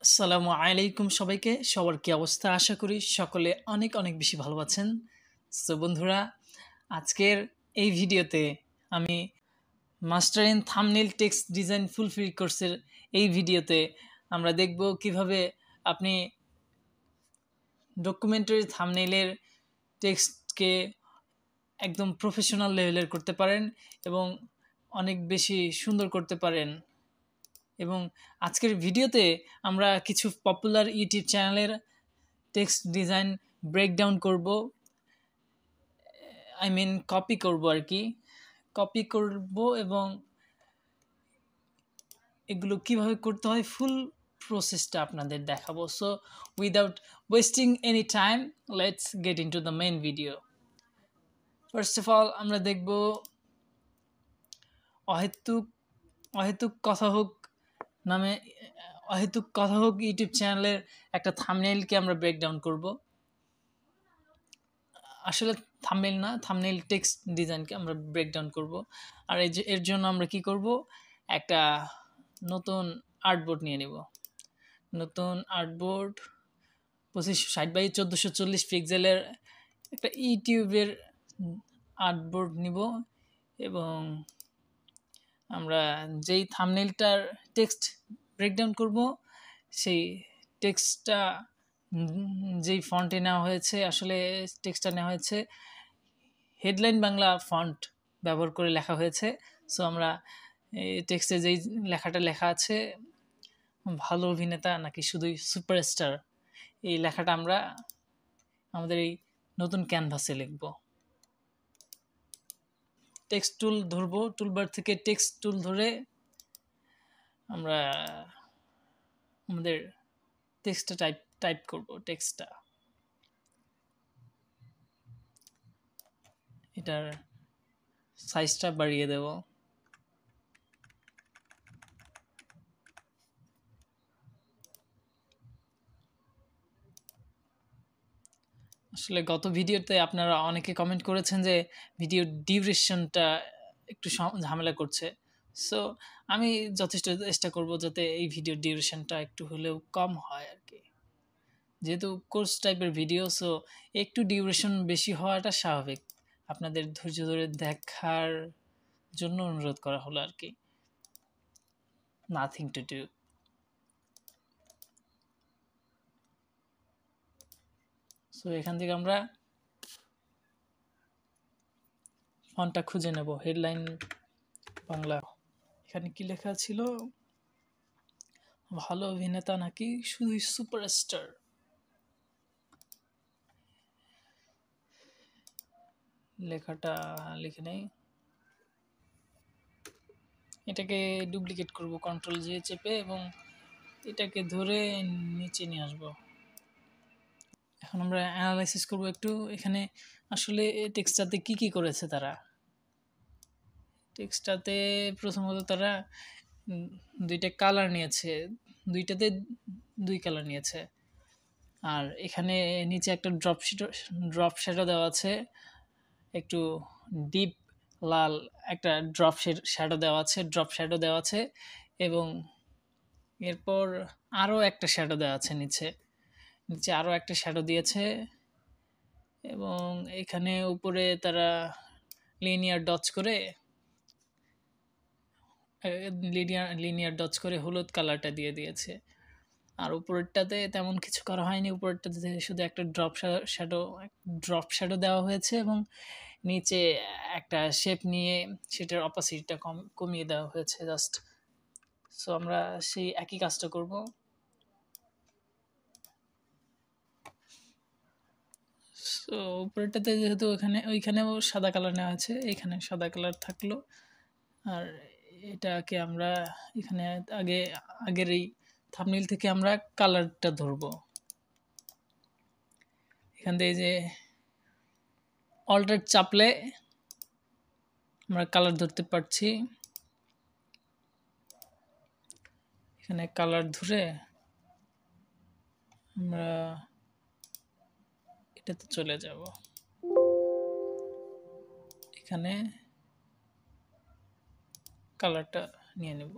আসসালামু আলাইকুম সবাইকে। সবার কি অবস্থা? আশা করি সকলে অনেক অনেক বেশি ভালো আছেন। সো বন্ধুরা, আজকের এই ভিডিওতে আমি master in thumbnail text design full free কোর্সের এই ভিডিওতে আমরা দেখব কিভাবে আপনি ডকুমেন্টারি থাম্বনেইলের টেক্সটকে একদম প্রফেশনাল লেভেলের করতে পারেন এবং অনেক বেশি সুন্দর করতে পারেন। এবং আজকের ভিডিওতে আমরা কিছু পপুলার ইউটিউব চ্যানেলের টেক্সট ডিজাইন ব্রেকডাউন করব, কপি করব আর কি। কপি করব এবং এগুলো কিভাবে করতে হয় ফুল প্রসেসটা আপনাদের দেখাবো। So without wasting any time, let's get into the main video. First of all আমরা দেখব অহেতুক অহেতুক কথা হোক নামে অহেতুক কথা হোক ইউটিউব চ্যানেলের একটা থাম্বনেইলকে আমরা ব্রেকডাউন করব। আসলে থাম্বনেইল না, থাম্বনেইল টেক্সট ডিজাইনকে আমরা ব্রেকডাউন করব। আর এর জন্য আমরা কি করব, একটা নতুন আর্টবোর্ড নিয়ে নিব। নতুন আর্টবোর্ড 2560x1440 পিক্সেলের একটা ইউটিউবের আর্টবোর্ড নিব এবং আমরা যেই থাম্বনেইলটার টেক্সট ব্রেকডাউন করব সেই টেক্সটটা যেই ফন্টে নেওয়া হয়েছে, আসলে টেক্সটটা নেওয়া হয়েছে হেডলাইন বাংলা ফন্ট ব্যবহার করে লেখা হয়েছে। সো আমরা টেক্সটে যেই লেখাটা লেখা আছে ভালো অভিনেতা নাকি শুধুই সুপারস্টার, এই লেখাটা আমরা আমাদের এই নতুন ক্যানভাসে লিখব। টেক্সট টুল ধরবো, টুলবার থেকে টেক্সট টুল ধরে আমরা আমাদের টেক্সটটা টাইপ করব। টেক্সটটা এটার সাইজটা বাড়িয়ে দেব। আসলে গত ভিডিওতে আপনারা অনেকে কমেন্ট করেছেন যে ভিডিওর ডিউরেশনটা একটু ঝামেলা করছে। সো আমি যথেষ্ট চেষ্টা করব যাতে এই ভিডিওর ডিউরেশনটা একটু হলেও কম হয় আর কি। যেহেতু কোর্স টাইপের ভিডিও, সো একটু ডিউরেশন বেশি হওয়াটা স্বাভাবিক। আপনাদের ধৈর্য ধরে দেখার জন্য অনুরোধ করা হলো আর কি। Nothing to do. সো এখান থেকে আমরা ফন্টটা খুঁজে নেব। হেডলাইন বাংলা, এখানে কি লেখা ছিল? ভালো অভিনেতা নাকি শুধুই সুপারস্টার। লেখাটা লিখে নেই, এটাকে ডুপ্লিকেট করব কন্ট্রোল জে চেপে এবং এটাকে ধরে নিচে নিয়ে আসব। এখন আমরা অ্যানালাইসিস করব একটু। এখানে আসলে টেক্সটটাতে কি কি করেছে তারা। টেক্সটটাতে প্রথমত তারা দুইটা কালার নিয়েছে, দুইটাতে দুই কালার নিয়েছে। আর এখানে নিচে একটা ড্রপ শ্যাডো দেওয়া আছে, একটু ডিপ লাল একটা ড্রপ শ্যাডো দেওয়া আছে এবং এরপর আরও একটা শ্যাডো দেওয়া আছে নিচে আরও একটা শ্যাডো দিয়েছে এবং এখানে উপরে তারা লিনিয়ার ডটস করে হলুদ কালারটা দিয়ে দিয়েছে। আর উপরেরটাতে তেমন কিছু করা হয়নি, উপরেরটাতে শুধু একটা ড্রপ শ্যাডো দেওয়া হয়েছে এবং নিচে একটা শেপ নিয়ে সেটার অপাসিটিটা কমিয়ে দেওয়া হয়েছে জাস্ট। সো আমরা সেই একই কাজটা করব। সো উপরেরটাতে যেহেতু ওইখানেও সাদা কালার নেওয়া আছে, এখানে সাদা কালার থাকলো। আর এটাকে আমরা এখানে আগের এই থাম্বনেইল থেকে আমরা কালারটা ধরবো। এখান থেকে যে অল্টার চাপলে আমরা কালার ধরতে পারছি। এখানে কালার ধরে আমরা এটাতে চলে যাব। এখানে কালারটা নিয়ে নেব।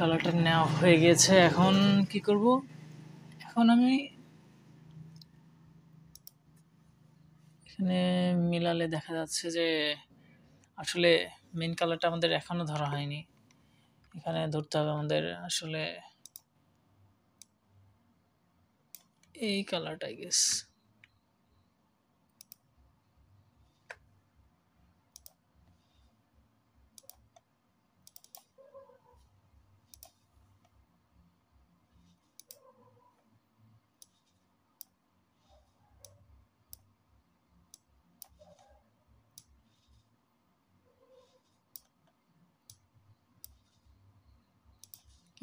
কালারটা নেওয়া হয়ে গেছে। এখন কি করব, এখন আমি এখানে মিলালে দেখা যাচ্ছে যে আসলে মেন কালারটা আমাদের এখনো ধরা হয়নি। এখানে ধরতে হবে আমাদের আসলে এই কালারটা, আই গেস।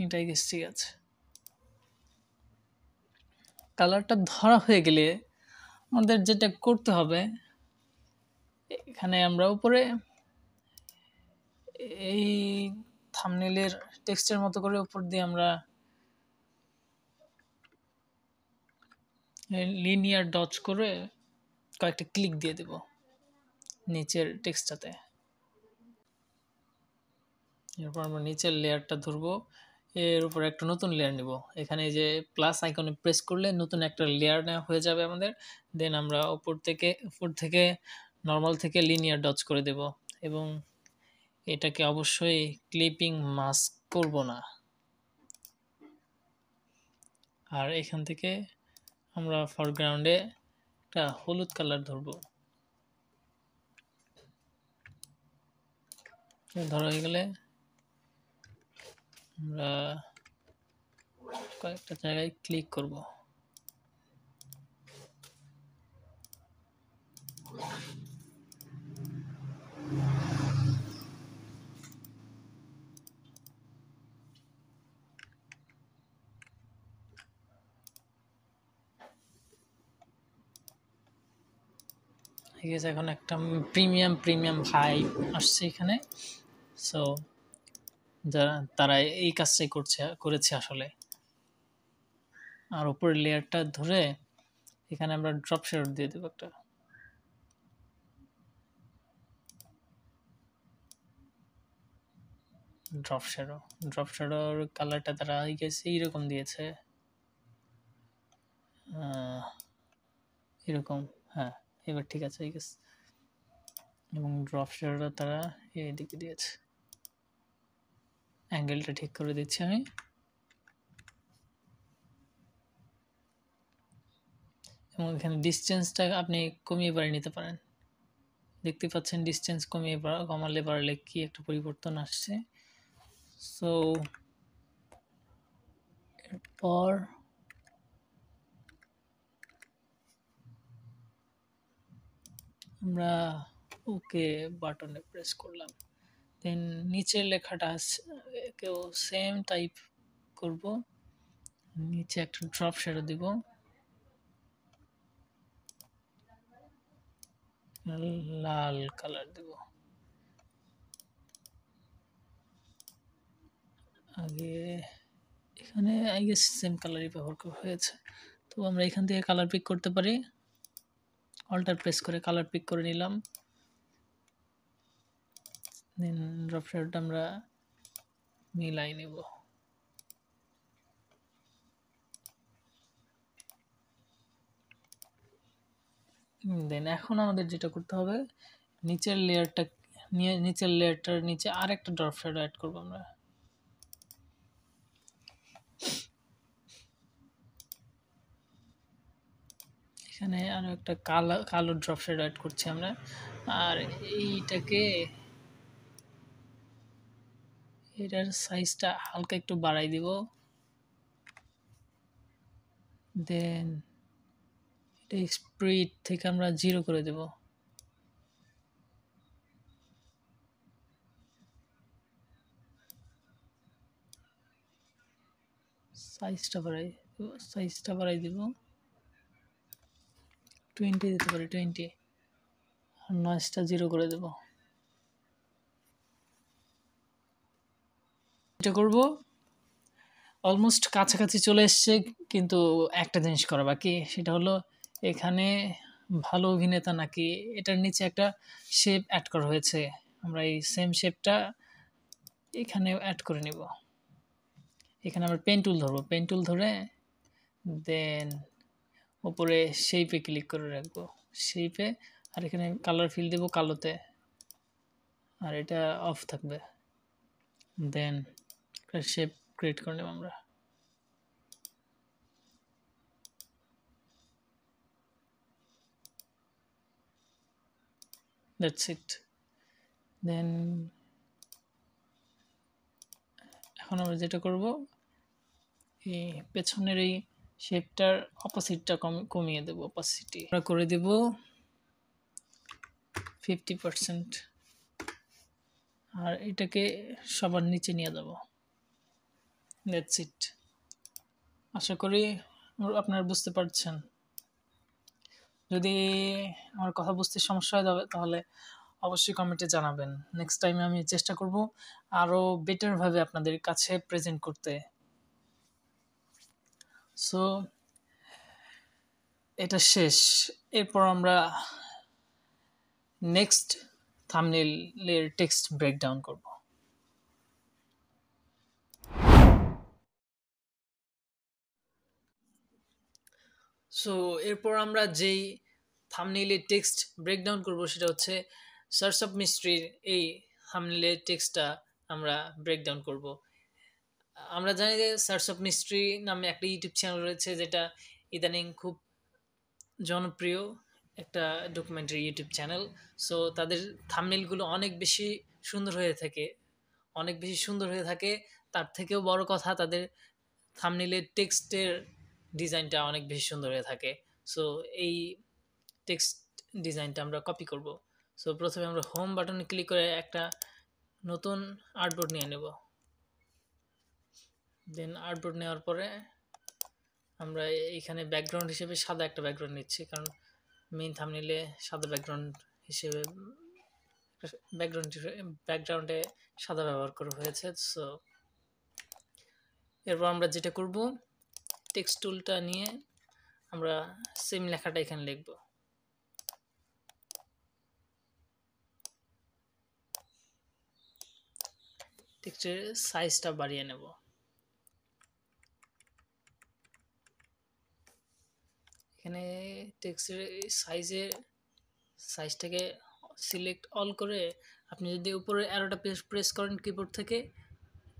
এটাই গেস, ঠিক আছে। কালারটা ধরা হয়ে গেলে আমাদের যেটা করতে হবে, এখানে আমরা উপরে এই থাম্বনেইলের টেক্সটের মতো করে উপর দিয়ে আমরা লিনিয়ার ডজ করে কয়েকটা ক্লিক দিয়ে দেব নিচের টেক্সটটাতে। এরপর আমরা নিচের লেয়ারটা ধরবো, এর উপর একটা নতুন লেয়ার নিব। এখানে যে প্লাস আইকনে প্রেস করলে নতুন একটা লেয়ার নেওয়া হয়ে যাবে আমাদের। দেন আমরা উপর থেকে নর্মাল থেকে লিনিয়ার ডজ করে দেব, এবং এটাকে অবশ্যই ক্লিপিং মাস্ক করব না। আর এখান থেকে আমরা ফরগ্রাউন্ডে একটা হলুদ কালার ধরবো। ধরা হয়ে গেলে আমরা কয়েকটা জায়গায় ক্লিক করব। ঠিক আছে, এখন একটা প্রিমিয়াম ভাইব আসছে এখানে। সো তারা এই কাজটাই করেছে আসলে। আর উপরের লেয়ারটা ধরে এখানে আমরা ড্রপ শ্যাডো দিয়ে দেবো একটা। ড্রপ শ্যাডোর কালারটা তারা গেছে এইরকম দিয়েছে, এরকম। হ্যাঁ, এবার ঠিক আছে, হয়ে গেছে। এবং ড্রপ শ্যাডোটা তারা এইদিকে দিয়েছে। অ্যাঙ্গেলটা ঠিক করে দিচ্ছি আমি। এবং এখানে ডিস্টেন্সটা আপনি কমিয়ে বাড়িয়ে নিতে পারেন। দেখতে পাচ্ছেন ডিস্টেন্স কমালে বাড়লে কি একটা পরিবর্তন আসছে। সো এরপর আমরা ওকে বাটনে প্রেস করলাম। দেন নিচের লেখাটা কেউ সেম টাইপ করব। নিচে একটা ড্রপ শ্যাডো দিব, লাল কালার দেব। আগে এখানে আই গেস সেম কালারই ব্যবহার করা হয়েছে। তো আমরা এখান থেকে কালার পিক করতে পারি, অল্টার প্রেস করে কালার পিক করে নিলাম। দেন ড্রপ শ্যাডোটা আমরা মিলাই নেব। দেন এখন আমাদের যেটা করতে হবে, নিচের লেয়ারটার নিচে আর একটা ড্রপ শ্যাডো অ্যাড করবো আমরা। এখানে আরো একটা কালো ড্রপ শ্যাডো অ্যাড করছি আমরা। আর এটার সাইজটা হালকা একটু বাড়াই দিব। দেন এটা স্প্রিড থেকে আমরা 0 করে দেব। সাইজটা বাড়াই দিব 20 দিতে পারি, 20। আর নয়েজটা 0 করে দেব। এটা করব, অলমোস্ট কাছাকাছি চলে এসছে, কিন্তু একটা জিনিস করা বাকি, সেটা হলো এখানে ভালো অভিনেতা নাকি এটার নিচে একটা শেপ অ্যাড করা হয়েছে। আমরা এই সেম শেপটা এখানে অ্যাড করে নিব। এখানে আমরা পেন টুল ধরবো, পেন টুল ধরে দেন উপরে শেপে ক্লিক করে রাখবো, শেপে। আর এখানে কালার ফিল দেবো কালোতে, আর এটা অফ থাকবে। দেন শেপ ক্রিয়েট করে নেব আমরা। That's it. দেন এখন আমরা যেটা করব, এই পেছনের এই শেপটার অপোজিটটা কমিয়ে দেব, অপাসিটি আমরা করে দেব 50%। আর এটাকে সবার নিচে নিয়ে যাব। That's it. আশা করি আপনারা বুঝতে পারছেন। যদি আমার কথা বুঝতে সমস্যা হয় তাহলে অবশ্যই কমেন্টে জানাবেন। নেক্সট টাইমে আমি চেষ্টা করব আরও বেটারভাবে আপনাদের কাছে প্রেজেন্ট করতে। সো এটা শেষ। এরপর আমরা নেক্সট থাম্বনেইলের টেক্সট ব্রেকডাউন করব। সো এরপর আমরা যেই থাম্বনেইলের টেক্সট ব্রেকডাউন করব সেটা হচ্ছে সার্চ অফ মিস্ট্রির এই থাম্বনেইলের টেক্সটটা আমরা ব্রেকডাউন করব। আমরা জানি যে সার্চ অফ মিস্ট্রি নামে একটা ইউটিউব চ্যানেল রয়েছে, যেটা ইদানিং খুব জনপ্রিয় একটা ডকুমেন্টারি ইউটিউব চ্যানেল। সো তাদের থাম্বনেইলগুলো অনেক বেশি সুন্দর হয়ে থাকে, অনেক বেশি সুন্দর হয়ে থাকে। তার থেকেও বড় কথা, তাদের থাম্বনেইলের টেক্সটের ডিজাইনটা অনেক বেশি সুন্দর হয়ে থাকে। সো এই টেক্সট ডিজাইনটা আমরা কপি করব। সো প্রথমে আমরা হোম বাটনে ক্লিক করে একটা নতুন আর্টবোর্ড নিয়ে নেব। দেন আর্টবোর্ড নেওয়ার পরে আমরা এইখানে ব্যাকগ্রাউন্ড হিসেবে সাদা একটা ব্যাকগ্রাউন্ড নিচ্ছি, কারণ মেইন থাম্বনেইলে সাদা ব্যাকগ্রাউন্ড হিসেবে ব্যাকগ্রাউন্ডে সাদা ব্যবহার করা হয়েছে। সো এরপর আমরা যেটা করব, টেক্সট টুলটা নিয়ে আমরা সেম লেখাটা এখানে লিখব। টেক্সটের সাইজটা বাড়িয়ে নেব। এখানে টেক্সটের সাইজটাকে সিলেক্ট অল করে আপনি যদি উপরে অ্যারোটা প্রেস করেন কিবোর্ড থেকে,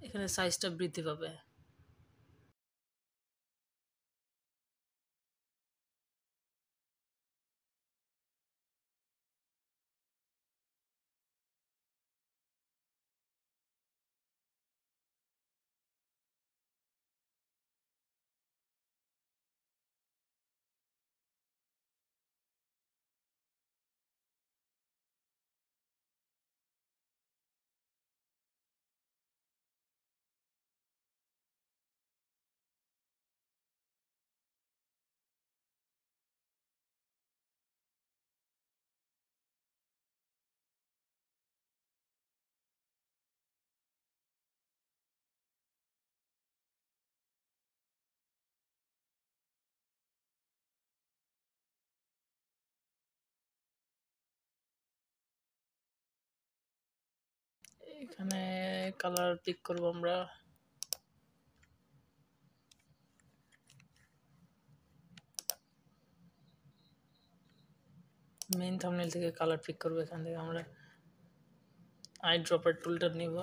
এখানে সাইজটা বৃদ্ধি পাবে। এখানে কালার পিক করব আমরা। মেইন থাম্বনেইল থেকে কালার পিক করব। এখান থেকে আমরা আই ড্রপার টুলটা নিব।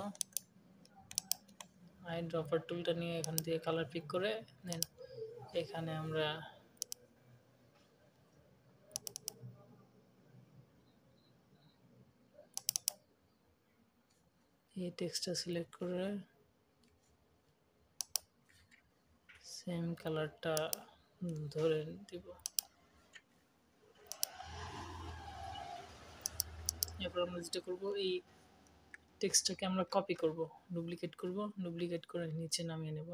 আই ড্রপার টুলটা নিয়ে এখান থেকে কালার পিক করে দেন এখানে আমরা এই টেক্সটটা সিলেক্ট করে সেম কালারটা ধরে দিব। এরপর আমরা যেটা করব, এই টেক্সটটাকে আমরা কপি করব, ডুপ্লিকেট করে নিচে নামিয়ে নেব।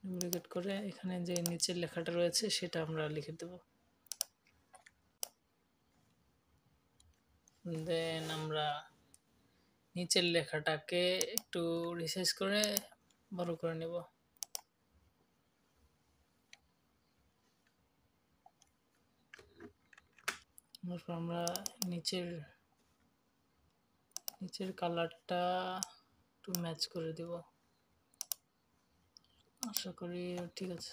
ডুপ্লিকেট করে এখানে যে নিচের লেখাটা রয়েছে সেটা আমরা লিখে দেব। দেন আমরা নিচের লেখাটাকে একটু রিসাইজ করে বড় করে নেব। তারপর আমরা নিচের কালারটা একটু ম্যাচ করে দেব, আশা করি ঠিক আছে।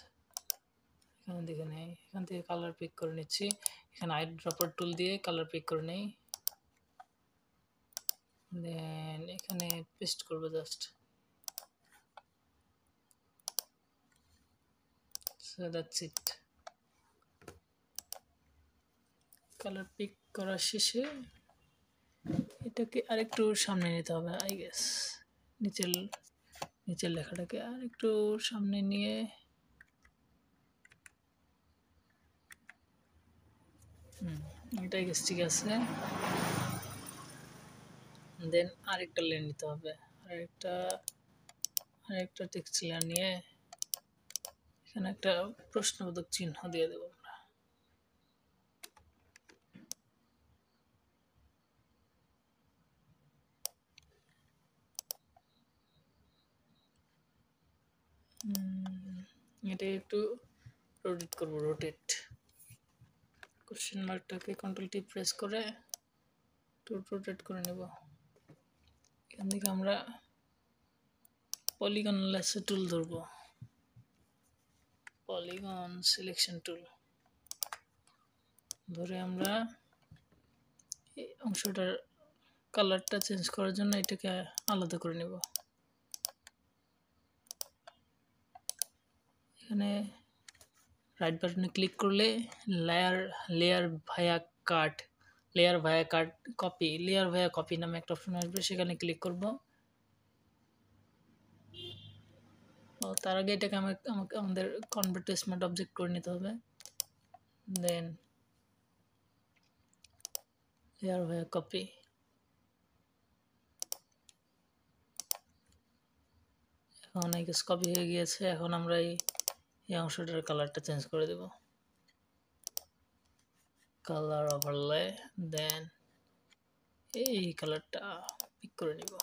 এখানে দেখে নেই, এখান থেকে কালার পিক করে নিচ্ছি, এখানে আই ড্রপার টুল দিয়ে কালার পিক করে নেই, দেন এখানে পেস্ট করবো just. So that's it. Colour pick করার শেষে এটাকে আরেকটু সামনে নিতে হবে আই গেস, নিচের লেখাটাকে আরেকটু সামনে নিয়ে এটাই গেস ঠিক আছে। দেন আরেকটা লেয়ার নিতে হবে, আরেকটা টেক্সট লেয়ার নিয়ে এখানে একটা প্রশ্নবোধক চিহ্ন দিয়ে দেবো আমরা। এটা একটু রোটেট করবো, রোটেট কোশ্চেন মার্কটাকে কন্ট্রোল টি প্রেস করে একটু রোটেট করে নেব। এখান থেকে আমরা পলিগন ল্যাসো টুল ধরবো, পলিগন সিলেকশন টুল ধরে আমরা এই অংশটার কালারটা চেঞ্জ করার জন্য এটাকে আলাদা করে নেব। এখানে রাইট বাটনে ক্লিক করলে লেয়ার ভায়া কপি নামে একটা অপশন আসবে, সেখানে ক্লিক করব। তার আগে এটাকে আমাদের কনভার্ট স্মার্ট অবজেক্ট করে নিতে হবে। দেন লেয়ার ভায়া কপি, এখন এই কপি হয়ে গিয়েছে। এখন আমরা এই অংশটার কালারটা চেঞ্জ করে দেব, কালার ওভারলে, দেন এই কালারটা পিক করে নিব।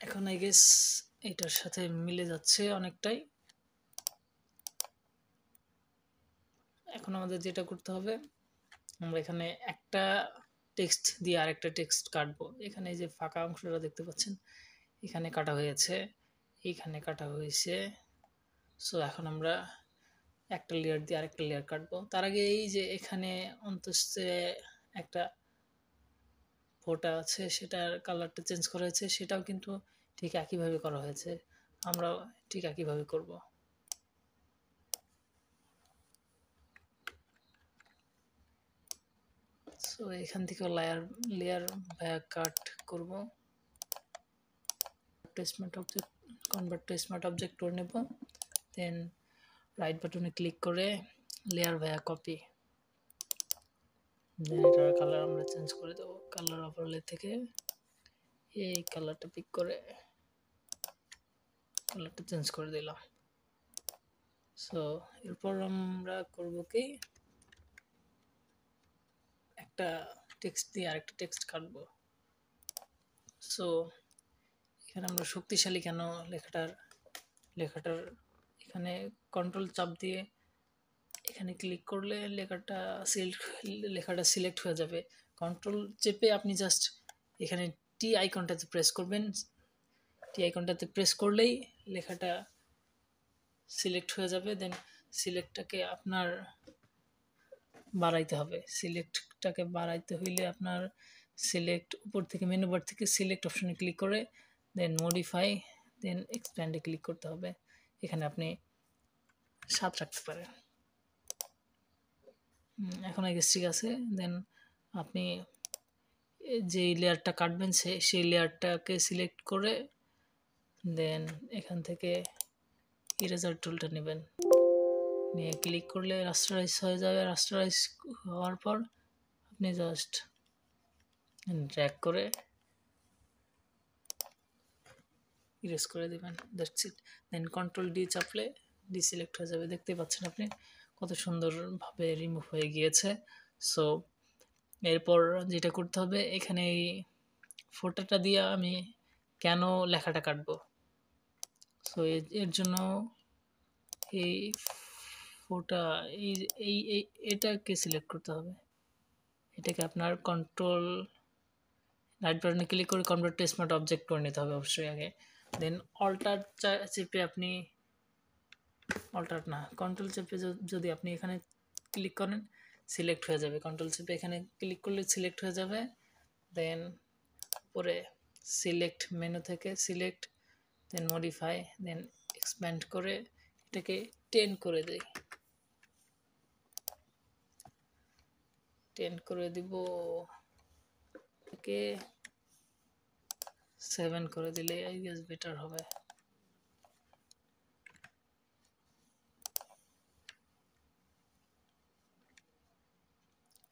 এখন আই গেস এটার সাথে মিলে যাচ্ছে অনেকটাই। এখন আমাদের যেটা করতে হবে, আমরা এখানে একটা টেক্সট দিয়ে আরেকটা টেক্সট কাটবো। এখানে যে ফাঁকা অংশটা দেখতে পাচ্ছেন, এখানে কাটা হয়েছে, এইখানে কাটা হয়েছে। সো এখন আমরা একটা লেয়ার দিয়ে আরেকটা লেয়ার কাটবো। তার আগে এই যে এখানে অন্তস্থে একটা ফোটা আছে, সেটার কালারটা চেঞ্জ করা হয়েছে, সেটাও কিন্তু ঠিক একইভাবে করা হয়েছে, আমরা ঠিক একইভাবে করব। সো এখান থেকে লেয়ার ভায়া কাট করব, কনভার্ট টু স্মার্ট অবজেক্ট করে নেব। দেন রাইট বাটনে ক্লিক করে লেয়ার ভায়া কপি, দেন এটার কালার আমরা চেঞ্জ করে দেবো। কালার ওভারলে থেকে এই কালারটা পিক করে কালারটা চেঞ্জ করে দিলাম। সো এরপর আমরা করব কি, একটা টেক্সট দিয়ে আরেকটা টেক্সট কাটবো। সো এখানে আমরা শক্তিশালী কেন লেখাটার এখানে কন্ট্রোল চাপ দিয়ে এখানে ক্লিক করলে লেখাটা সিলেক্ট হয়ে যাবে। কন্ট্রোল চেপে আপনি জাস্ট এখানে টি আইকনটাতে প্রেস করবেন, টি আইকনটাতে প্রেস করলেই লেখাটা সিলেক্ট হয়ে যাবে। দেন সিলেক্টটাকে আপনার বাড়াইতে হবে, সিলেক্টটাকে বাড়াইতে হইলে আপনার উপর থেকে মেনু বার থেকে সিলেক্ট অপশনে ক্লিক করে দেন মডিফাই, দেন এক্সপ্যান্ডে ক্লিক করতে হবে। এখানে আপনি 7 রাখতে পারেন। এখন আগে ঠিক আছে। দেন আপনি যে লেয়ারটা কাটবেন সেই লেয়ারটাকে সিলেক্ট করে দেন এখান থেকে ইরেজার টুলটা নেবেন, নিয়ে ক্লিক করলে রাস্টারাইজ হয়ে যাবে। রাস্টারাইজ হওয়ার পর আপনি জাস্ট ড্র্যাগ করে ইরেজ করে দেবেন, that's it. Then control D চাপলে ডিসিলেক্ট হয়ে যাবে। দেখতে পাচ্ছেন আপনি কত সুন্দরভাবে রিমুভ হয়ে গিয়েছে। সো এরপর যেটা করতে হবে, এখানে এই ফোটাটা দিয়ে আমি কেন লেখাটা কাটবো, সো এর জন্য এই ফোটা এই এই এই এটাকে সিলেক্ট করতে হবে। এটাকে আপনার কন্ট্রোল রাইট বাটনে ক্লিক করে কনভার্ট টু স্মার্ট অবজেক্ট করে নিতে হবে অবশ্যই আগে। দেন অল্টার চেপে আপনি অল্টার না কন্ট্রোল চেপে যদি আপনি এখানে ক্লিক করেন সিলেক্ট হয়ে যাবে। কন্ট্রোল চেপে এখানে ক্লিক করলে সিলেক্ট হয়ে যাবে। দেন পরে সিলেক্ট মেনু থেকে সিলেক্ট, দেন মডিফাই, দেন এক্সপ্যান্ড করে এটাকে 10 করে দিই। 10 করে দিব, এটাকে 7 করে দিলে আই গেস বেটার হবে।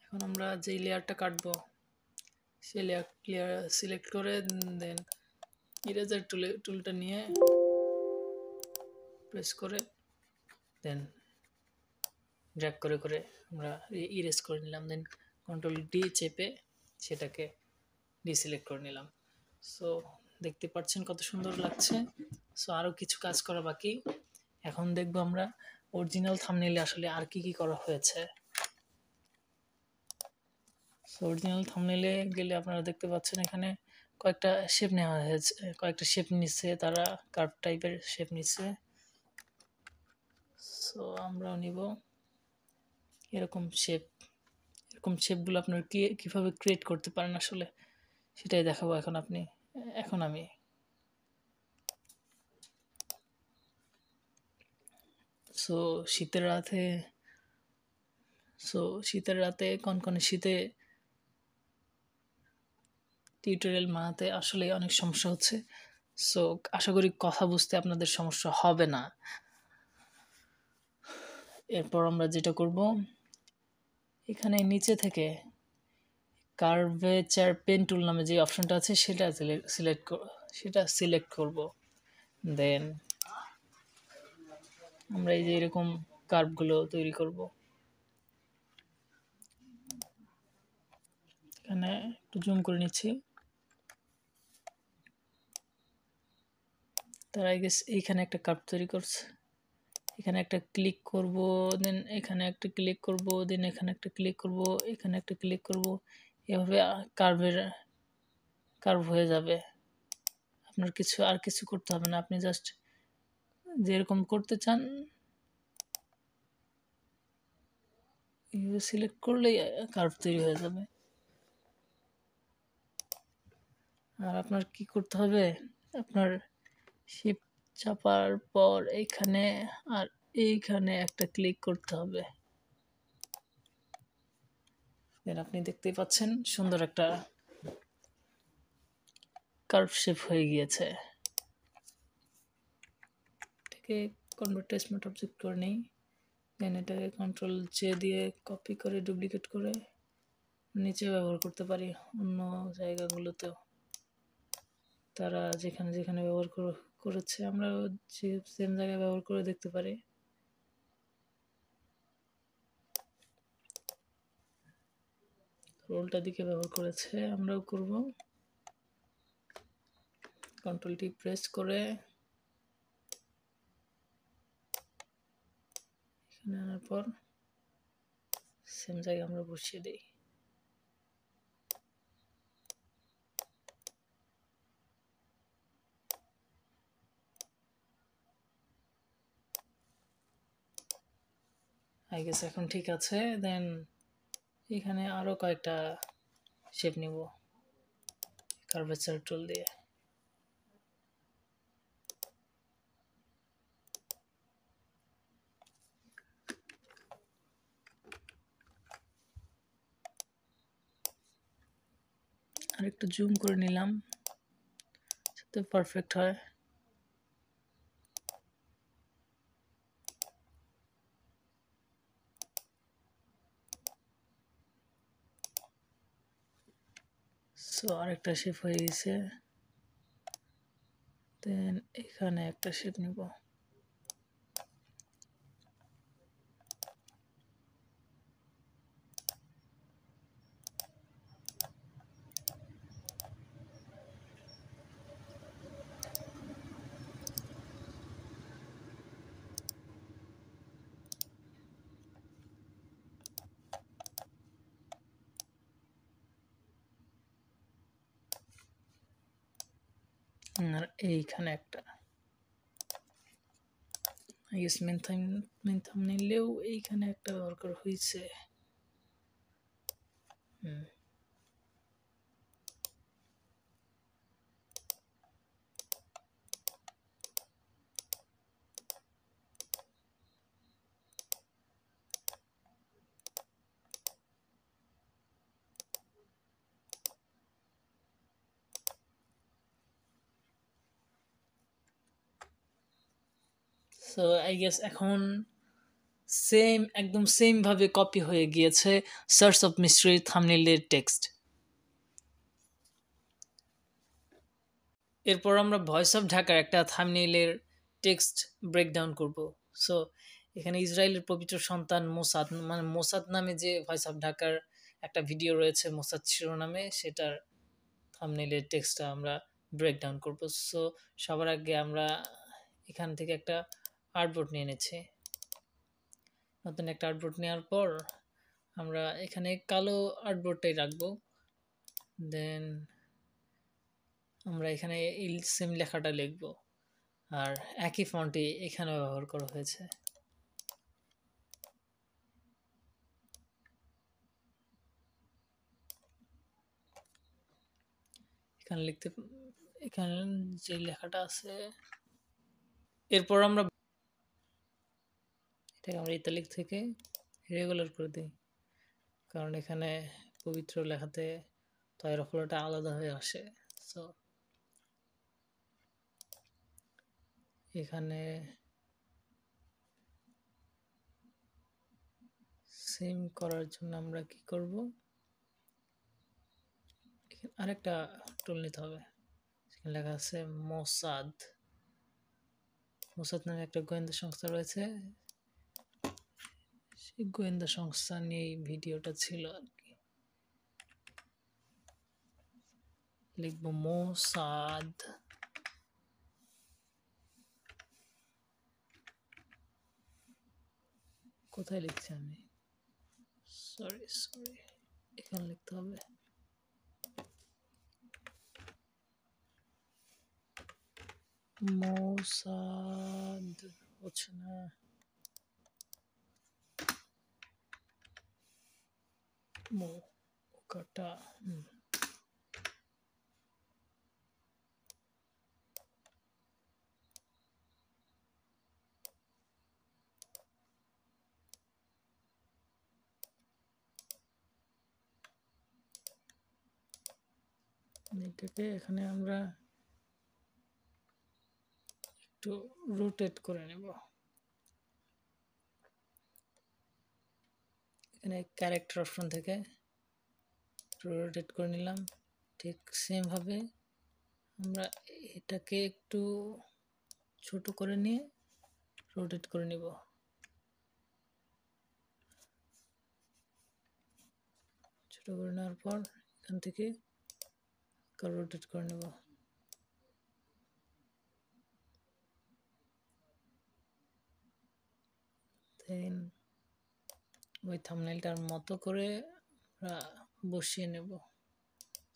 এখন আমরা যে লেয়ারটা কাটবো সেই লেয়ার সিলেক্ট করে দেন ইরেজার টুলটা নিয়ে প্রেস করে দেন ড্র্যাগ করে করে আমরা ইরেজ করে নিলাম। দেন কন্ট্রোল ডি চেপে সেটাকে ডিসিলেক্ট করে নিলাম। সো দেখতে পাচ্ছেন কত সুন্দর লাগছে। সো আরও কিছু কাজ করা বাকি। এখন দেখবো আমরা অরিজিনাল থাম্বনেইলে আসলে আর কি কি করা হয়েছে। সো অরিজিনাল থাম্বনেইলে গেলে আপনারা দেখতে পাচ্ছেন এখানে কয়েকটা শেপ নেওয়া হয়েছে, কয়েকটা শেপ নিচ্ছে তারা, কার্ভ টাইপের শেপ নিচ্ছে। সো আমরাও নিব এরকম শেপ। এরকম শেপগুলো আপনার কীভাবে ক্রিয়েট করতে পারেন আসলে সেটাই দেখাবো এখন আমি সো শীতের রাতে কনকনে শীতে টিউটোরিয়াল বানাতে আসলে অনেক সমস্যা হচ্ছে। সো আশা করি কথা বুঝতে আপনাদের সমস্যা হবে না। এরপর আমরা যেটা করব এখানে নিচে থেকে কার্ভেচার পেন টুল নামে যে অপশনটা আছে সেটা সিলেক্ট করব। দেন আমরা এই যে এরকম কার্ভগুলো তৈরি করব। এখানে একটু জুম করে নিচ্ছি। তার আগে এইখানে একটা কার্ভ তৈরি করছে, এখানে একটা ক্লিক করব, দেন এখানে একটা ক্লিক করব, দেন এখানে একটা ক্লিক করব, এখানে একটা ক্লিক করব, এভাবে কার্ভ হয়ে যাবে। আপনার কিছু করতে হবে না, আপনি জাস্ট যেরকম করতে চান এইভাবে সিলেক্ট করলেই কার্ভ তৈরি হয়ে যাবে। আর আপনার কি করতে হবে, আপনার শিফট চাপার পর এইখানে আর এইখানে একটা ক্লিক করতে হবে। দেন আপনি দেখতেই পাচ্ছেন সুন্দর একটা কার্ভ শেপ হয়ে গিয়েছে। এটাকে কনভার্ট টু স্মার্ট অবজেক্ট করে নেই। দেন এটাকে কন্ট্রোল জে দিয়ে কপি করে ডুপ্লিকেট করে নিচে ব্যবহার করতে পারি অন্য জায়গাগুলোতেও। তারা যেখানে যেখানে ব্যবহার করেছে আমরা যে সেম জায়গায় ব্যবহার করে দেখতে পারি। উল্টা দিকে ব্যবহার করেছে, আমরাও করব। কন্ট্রোল টি প্রেস করে এখানে আনার পর সেম জায়গায় আমরা বসিয়ে দিই। আই গেস এখন ঠিক আছে। দেন এখানে আরও কয়েকটা শেপ নিব কার্ভেচার টুল দিয়ে। আর একটু জুম করে নিলাম যাতে পারফেক্ট হয়। সো আরেকটা শেপ হয়ে গেছে। দেন এখানে একটা শেপ নিব। আর এইখানে একটা আই গেস মেন থাম্বনেইলেও এইখানে একটা ব্যবহার করা হয়েছে। সো আই গেস এখন একদম সেম ভাবে কপি হয়ে গিয়েছে সার্চ অফ মিস্ট্রি থাম্বনেইলের টেক্সট। এরপর আমরা ভয়েস অফ ঢাকার একটা থাম্বনেইলের টেক্সট ব্রেকডাউন করব। সো এখানে ইসরায়েলের পবিত্র সন্তান মোসাদ, মানে মোসাদ নামে যে ভয়েস অফ ঢাকার একটা ভিডিও রয়েছে মোসাদ শিরোনামে, সেটার থাম্বনেইলের টেক্সটটা আমরা ব্রেকডাউন করব। সো সবার আগে আমরা এখান থেকে একটা আর্টবোর্ড নিয়ে নিচ্ছি। নতুন একটা আর্টবোর্ড নেওয়ার পর আমরা এখানে কালো আর্টবোর্ডটাই রাখবো। দেন আমরা এখানে সেম লেখাটা লিখব, আর একই ফন্টই এখানে ব্যবহার করা হয়েছে। এখানে যে লেখাটা আছে, এরপর আমরা এটাকে আমরা ইতালিক থেকে রেগুলার করে দিই, কারণ এখানে পবিত্র লেখাতে তয়ের ফলটা আলাদা হয়ে আসে। সো এখানে সেম করার জন্য আমরা কি করব, আরেকটা টুল নিতে হবে। সেখানে লেখা আছে মোসাদ নামে একটা গোয়েন্দা সংস্থা রয়েছে, সেই গোয়েন্দা সংস্থা নিয়ে ভিডিওটা ছিল আর কি। লিখবো মোসাদ, কোথায় লিখছি আমি, সরি এখানে লিখতে হবে। মোসাদ হচ্ছে না, কাটা এটাকে এখানে আমরা একটু রোটেট করে নেব। এখানে ক্যারেক্টার অপশন থেকে রোটেট করে নিলাম। ঠিক সেম ভাবে আমরা এটাকে একটু ছোট করে নিয়ে রোটেট করে নিব। ছোট করে নেওয়ার পর এখান থেকে রোটেট করে নেব। দেন ওই থাম্বনেইলটার মতো করে আমরা বসিয়ে নেব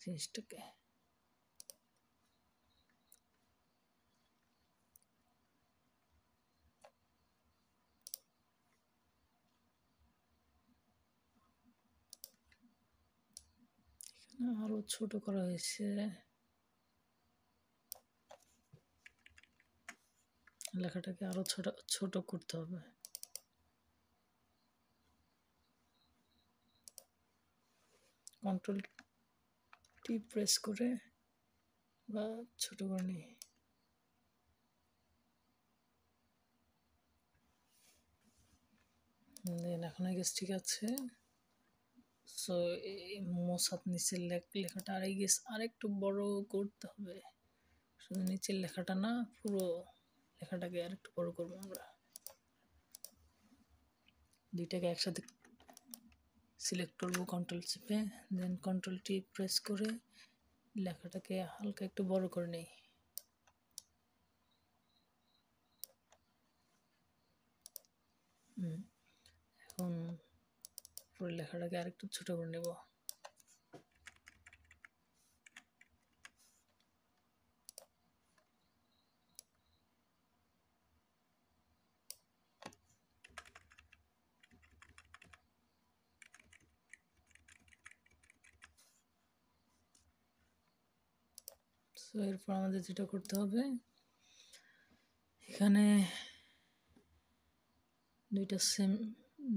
জিনিসটাকে। আরো ছোট করা হয়েছে, লেখাটাকে আরো ছোট করতে হবে। কন্ট্রোল টি প্রেস করে বা ছোট করে নিই। দেন এখন আই গেস ঠিক আছে। সো এই মোসাদ নিচের লেখাটা আর আই গেস আরেকটু বড় করতে হবে, শুধু নিচের লেখাটা না, পুরো লেখাটাকে আরেকটু বড় করবো আমরা। দুইটাকে একসাথে সিলেক্ট করবো কন্ট্রোল চেপে, দেন কন্ট্রোল টি প্রেস করে লেখাটাকে হালকা একটু বড় করে নেই। এখন পুরো লেখাটাকে আরেকটু ছোট করে নেব। সো এরপর আমাদের যেটা করতে হবে, এখানে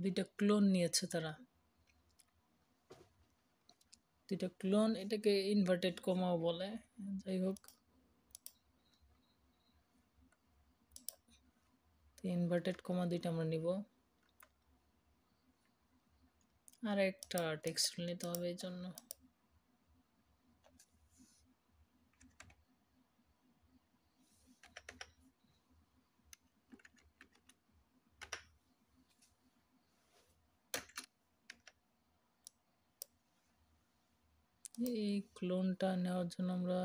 দুইটা ক্লোন নিয়েছে তারা, দুইটা ক্লোন, এটাকে ইনভার্টেড কমাও বলে। যাই হোক, ইনভার্টেড কমা দুইটা আমরা নিব, আর একটা টেক্সট নিতে হবে এই জন্য। এই ক্লোনটা নেওয়ার জন্য আমরা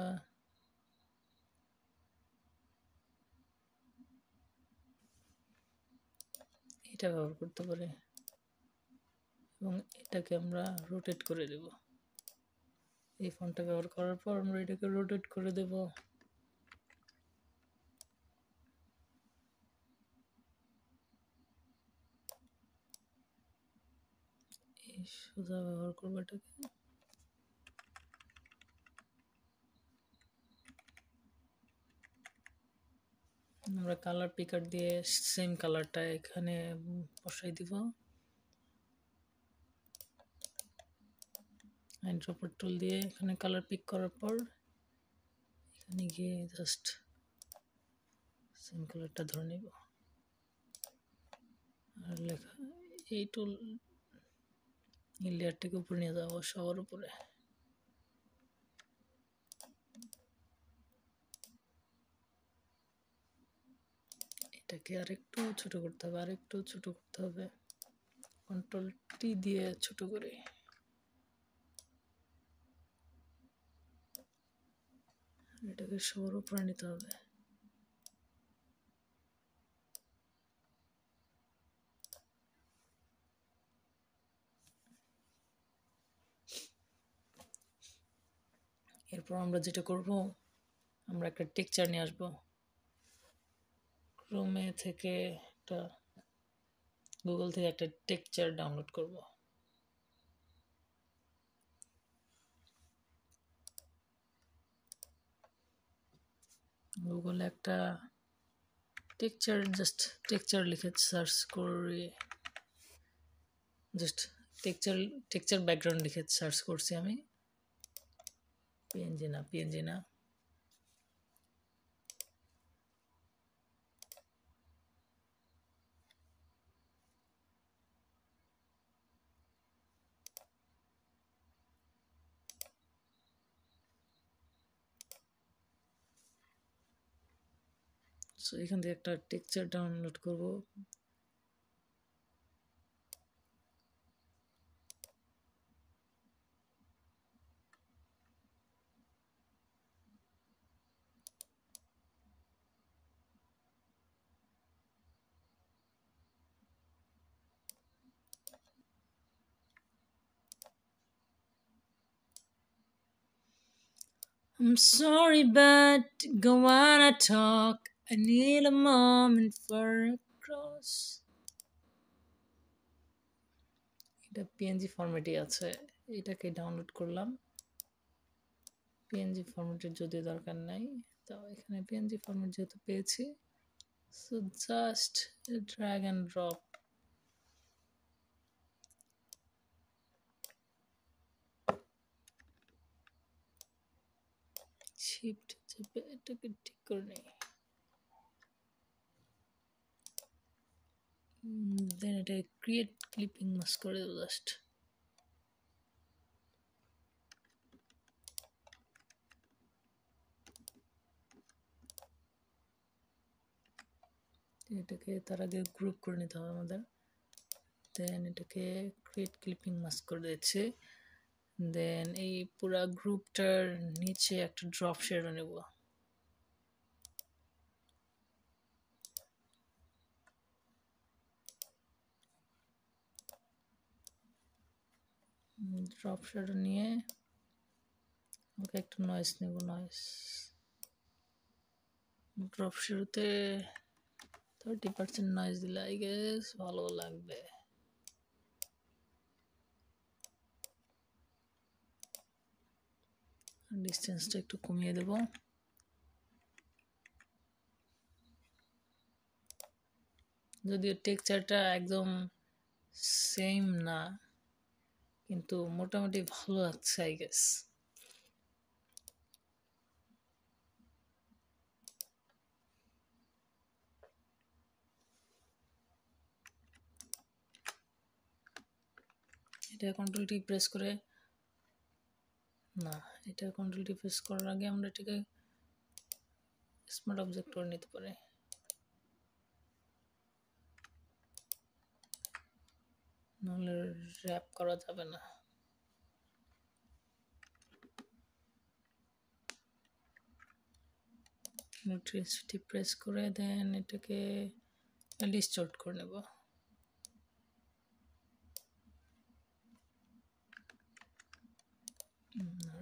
এটা ব্যবহার করতে পারি, এবং এটাকে আমরা রোটেট করে দেব। এই ফন্টটা ব্যবহার করার পর আমরা এটাকে রোটেট করে দেব। এই সোজা ব্যবহার করবো এটাকে। আমরা কালার পিকার দিয়ে সেম কালারটা এখানে বসাই দিব। আইড্রপার টুল দিয়ে এখানে কালার পিক করার পর এখানে গিয়ে জাস্ট সেম কালারটা ধরে নিব, আর লেখা এই টুল এই লেয়ারটাকে উপরে নিয়ে যাবো, সবার উপরে। এটাকে আরেকটু ছোট করতে হবে, আরেকটু ছোট করতে হবে, কন্ট্রোল টি দিয়ে ছোট করে। এটাকে সবার উপরে নিতে হবে। এরপর আমরা যেটা করব, আমরা একটা টেক্সচার নিয়ে আসবো ক্রোমে থেকে, একটা গুগল থেকে একটা টেক্সচার ডাউনলোড করব। গুগলে একটা টেক্সচার, জাস্ট টেক্সচার লিখে সার্চ করি, জাস্ট টেক্সচার ব্যাকগ্রাউন্ড লিখে সার্চ করছি আমি। পিএনজি না, সো এখান থেকে একটা টেক্সচার ডাউনলোড করব। I'm sorry, but go on a talk. I need a moment for a cross. এটা পিএনজি ফরম্যাটে আছে, এটাকে ডাউনলোড করলাম। পিএনজি ফরম্যাটের যদি দরকার নাই, তো এখানে পিএনজি ফরম্যাট যেহেতু পেয়েছি, so just drag and drop. Shift চেপে এটাকে ঠিক করে নেই, দেন এটা ক্রিয়েট ক্লিপিং মাস্ক করে দেবো জাস্ট। এটাকে তার আগে গ্রুপ করে নিতে হবে আমাদের, দেন এটাকে ক্রিয়েট ক্লিপিং মাস্ক করে দিচ্ছি। দেন এই পুরা গ্রুপটার নিচে একটা ড্রপ শেডও নেব। ড্রপ শেডও নিয়ে ওকে একটা নয়েস নেব, নয়েস ড্রপ শেডোতে 30% নয়েজ দিলে আই গেস ভালো লাগবে। ডিস্টেন্সটা একটু কমিয়ে দেব। যদিও টেক্সচারটা একদম সেম না, কিন্তু মোটামুটি ভালো লাগছে আই গেস। এটা কন্ট্রোল টি প্রেস করে, না এটা কন্ট্রোল টি প্রেস করার আগে আমরা এটাকে স্মার্ট অবজেক্ট করে নিতে পারি। নাহলে র্যাপ করা যাবে না। ইলেকট্রিসিটি প্রেস করে দেন এটাকে ডিস্টর্ট করে নেব।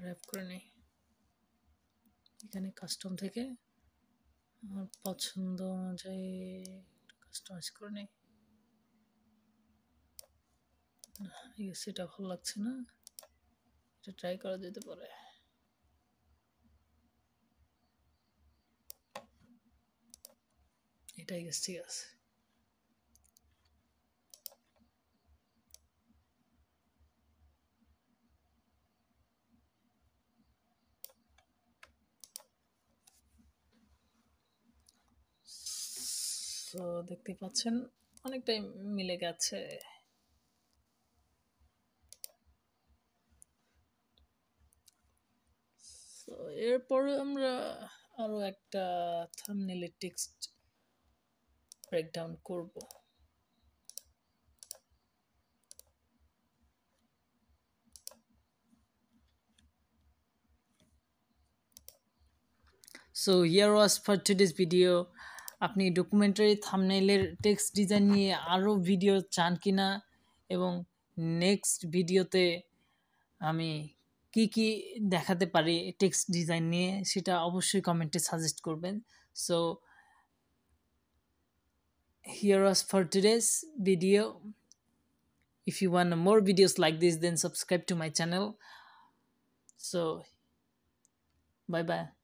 র্যাপ করে নেই। এখানে কাস্টম থেকে আমার পছন্দ অনুযায়ী কাস্টমাইজ করে নেই। সেটা ভালো লাগছে না, এটা ট্রাই করা যেতে পারে। এটাই গেছে, ঠিক আছে। তো দেখতে পাচ্ছেন অনেকটাই মিলে গেছে। তো এরপরে আমরা আরো একটা থাম্বনেইলের টেক্সট ব্রেকডাউন করব। So here was for today's video. আপনি ডকুমেন্টারি থাম্বনেইলের টেক্সট ডিজাইন নিয়ে আরও ভিডিও চান কিনা, এবং নেক্সট ভিডিওতে আমি কি কি দেখাতে পারি টেক্সট ডিজাইন নিয়ে, সেটা অবশ্যই কমেন্টে সাজেস্ট করবেন। So here was for today's video. If you want more videos like this, then subscribe to my channel. So bye bye.